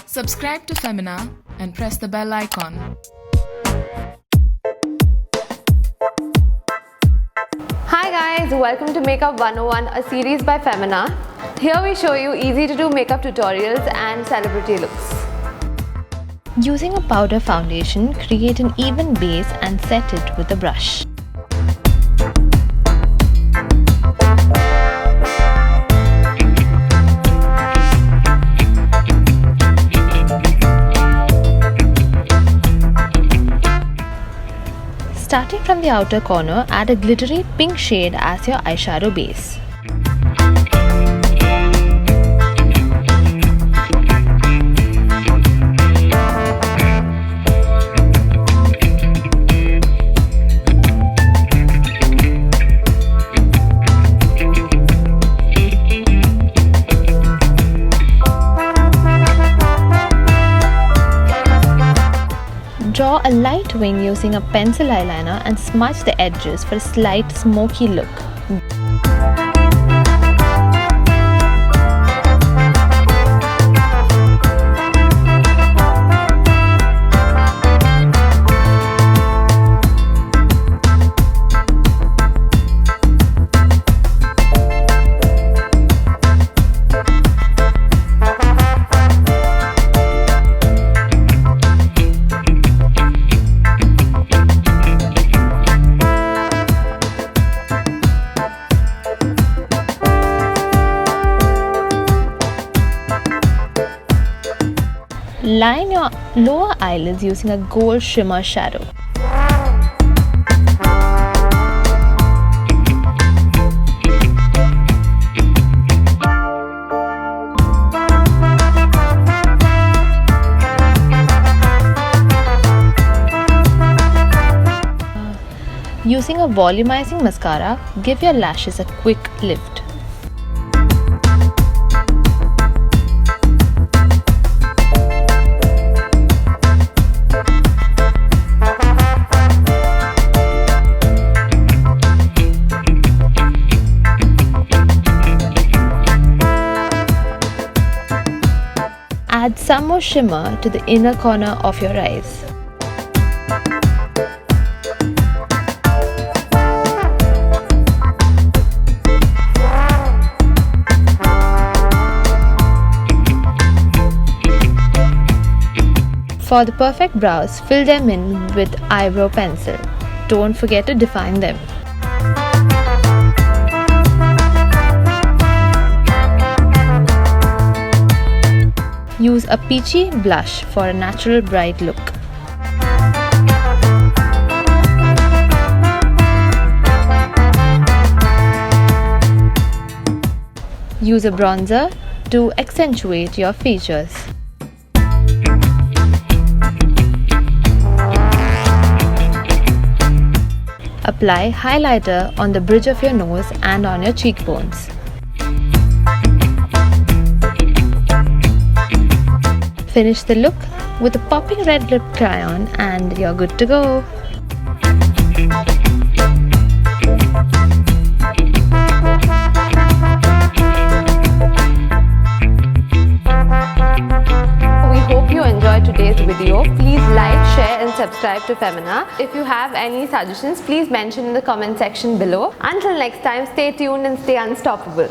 Subscribe to Femina and press the bell icon. Hi guys, welcome to Makeup 101, a series by Femina. Here we show you easy to do makeup tutorials and celebrity looks. Using a powder foundation, create an even base and set it with a brush. Starting from the outer corner, add a glittery pink shade as your eyeshadow base. Draw a light wing using a pencil eyeliner and smudge the edges for a slight smoky look. Line your lower eyelids using a gold shimmer shadow. Using a volumizing mascara, give your lashes a quick lift. Add some more shimmer to the inner corner of your eyes. For the perfect brows, fill them in with eyebrow pencil. Don't forget to define them. Use a peachy blush for a natural bright look. Use a bronzer to accentuate your features. Apply highlighter on the bridge of your nose and on your cheekbones. Finish the look with a popping red lip crayon and you're good to go. We hope you enjoyed today's video. Please like, share and subscribe to Femina. If you have any suggestions, please mention in the comment section below. Until next time, stay tuned and stay unstoppable.